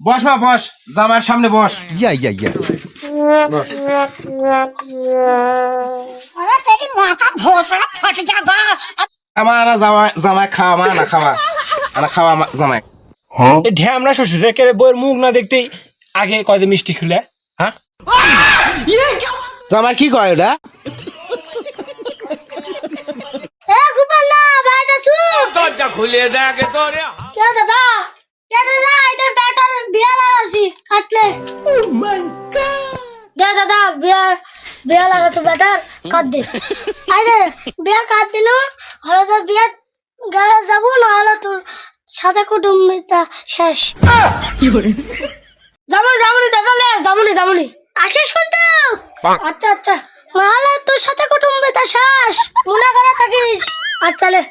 বস মা বস, জামার সামনে বস। ইয়া আমার জামাই খাওয়া মা না খাওয়া, খাওয়া জামাই। ঢ্যামরা শ্বশুর রেখে বইয়ের মুখ না দেখতেই আগে কয় যে মিষ্টি খুলে। হ্যাঁ জামাই কি কয় ওটা? দরজা খুলে দেখে তোরে দাদা বিয়া লাগাছো বেটার কাট দে। আরে বিয়া কাট দিল হলো যে বিয়া গেলে যাবো না হলো তোর সাথে কুটুম্বিতা শেষ। যাবনি দাদা লে যাবনি আসিস কিন্তু। আচ্ছা নাহলে তোর সাথে কুটুম্বিতা শেষ, মনে করে থাকিস। আচ্ছা লে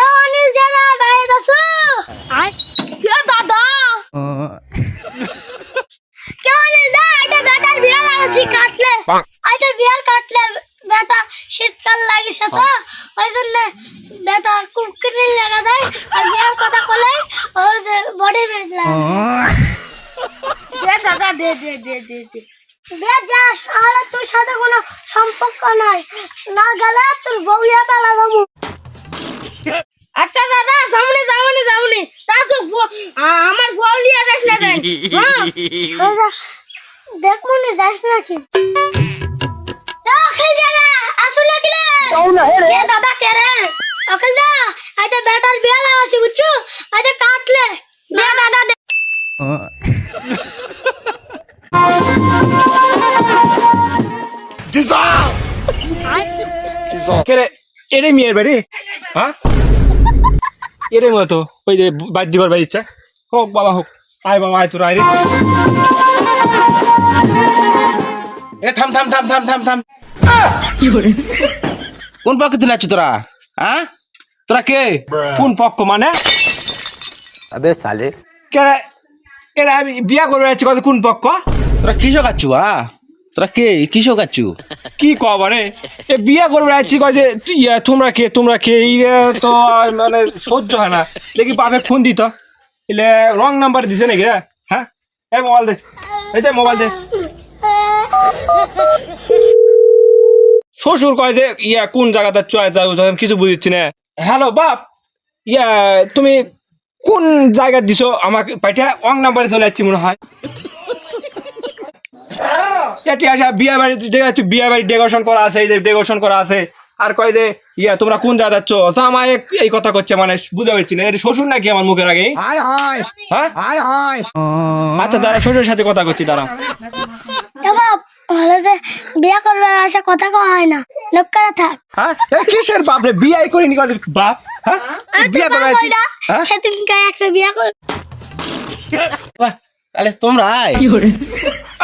এ অনিল যারা বাইরে আছো দাদা বেটা শীতকাল লাগিছে তো ওই জন্য বেটা কুকুরি লাগা যায় আর বিয়ার কথা কলে ওই যে বডি বেড লাগে দে বিয়া যাস আর তোর সাথে কোনো সম্পর্ক নাই, না গেলে তোর বউয়া পালা যাবো। আচ্ছা দাদা যামনি তা তো আমার বউ নিয়ে যাস না দেন। দেখবো নি যাস নাকি দাদা কে রে অখিল দা আইতে বেটার বিয়া লাগাছি বুঝছো, আইতে কাটলে দে দাদা দে। এরে মেয়ের বাড়ি। হ্যাঁ এরে মতো ওই যে বাদ্য করবা ইচ্ছা হোক বাবা হোক। আয় বাবা আয় তোর আয় রে। এ থাম কোন পক্ষে তুই আছিস তোরা? হ্যাঁ তোরা কে? কোন পক্ষ মানে? আবে সালে এরা আমি বিয়া করবে যাচ্ছি কত কোন পক্ষ? তোরা কিসব খাচ্ছু? তোরা কে কিসব খাচ্ছু? কি কবারে এ বিয়া করবে যাচ্ছি কয় যে তোমরা কে তো মানে সহ্য হয় না দেখি বাপে ফোন দিত এলে রং নাম্বার দিছে নাকি রে? হ্যাঁ এই মোবাইল দে, এই যে মোবাইল দে। শ্বশুর কয় যে কোন জায়গাতে চয় যাও কিছু বুঝছি না। হ্যালো বাপ তুমি কোন জায়গা দিছো আমাকে পাইটা? রং নাম্বারে চলে যাচ্ছি মনে হয়। বিয়া বাড়ি ডেকোরেশন করা আছে, ডেকোরেশন করা আছে আর কয় যে তোমরা কোন জায়গা যাচ্ছ? আমায় এই কথা করছে মানে বুঝতে পারছি না। এটা শ্বশুর নাকি আমার মুখের আগে? আচ্ছা দাঁড়া শ্বশুরের সাথে কথা করছি দাঁড়া। বিয়া করবে আসা কথা কওয়া হয় না, লোক করে থাক। হ্যাঁ কিসের বাপ রে? বিয়ে করিনি বাপ। হ্যাঁ বিয়া করে সেদিনকে একটা বিয়া কর। তাহলে তোমরা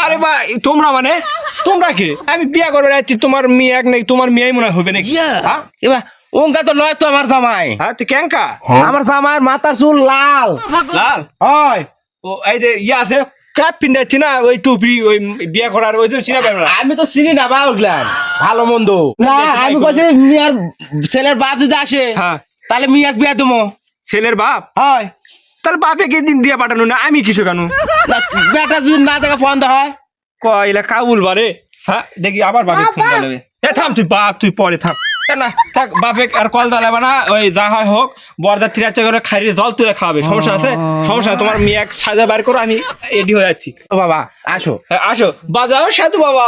আরে ভাই তোমরা মানে তোমরা কে? আমি বিয়া করবে যাচ্ছি, তোমার মেয়ে এক নাকি তোমার মেয়ে মনে হবে নাকি? এবার ওঙ্কা তো লয় তো আমার জামাই। হ্যাঁ তুই ক্যাঙ্কা? আমার জামাইয়ের মাথার চুল লাল লাল হয়। ও এই যে আছে ক্যাপ পিন্ধাচ্ছি না ওই টুপি ওই বিয়া করার ওই যে চিনা পারবে না। আমি তো চিনি না বা উঠলাম ভালো মন্দ না। আমি কইছি মিয়ার ছেলের বাপ যদি আসে তাহলে মিয়াক বিয়া দেবো। ছেলের বাপ হয় তার বাপে কে দিন দিয়ে পাঠানো না আমি কিছু কেন? বেটা যদি না দেখে ফোন হয় কইলা কাবুল বারে। হ্যাঁ দেখি আবার বাপে ফোন দেবে। থাম তুই বাপ তুই পরে থাম না থাক বাপে আর কল দাঁড়াবে না। ওই যা হয় হোক বরদার 3 করে খাইরে জল তুলে খাওয়াবে। সমস্যা আছে? সমস্যা তোমার মেয়ে এক সাজা বার করো, আমি রেডি হয়ে যাচ্ছি। ও বাবা আসো আসো বাজাও সাধু বাবা।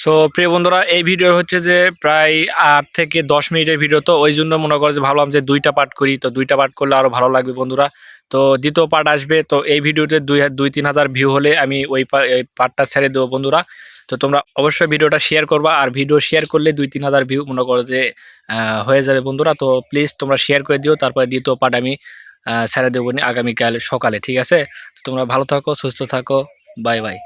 সো প্রিয় বন্ধুরা এই ভিডিও হচ্ছে যে প্রায় 8 থেকে 10 মিনিটের ভিডিও, তো ওই জন্য মনে করে যে ভাবলাম যে 2টা পার্ট করি। তো 2টা পার্ট করলে আরো ভালো লাগবে বন্ধুরা। তো দ্বিতীয় পার্ট আসবে। তো এই ভিডিওতে 2-3 হাজার ভিউ হলে আমি ওই পার্টটা ছেড়ে দেবো বন্ধুরা। তো তোমরা অবশ্যই ভিডিওটা শেয়ার করবা, আর ভিডিও শেয়ার করলে 2-3 হাজার ভিউ মনে করো যে হয়ে যাবে বন্ধুরা। তো প্লিজ তোমরা শেয়ার করে দিও, তারপরে দ্বিতীয় পার্ট আমি ছেড়ে দেবো আগামীকাল সকালে, ঠিক আছে? তো তোমরা ভালো থাকো, সুস্থ থাকো, বাই বাই।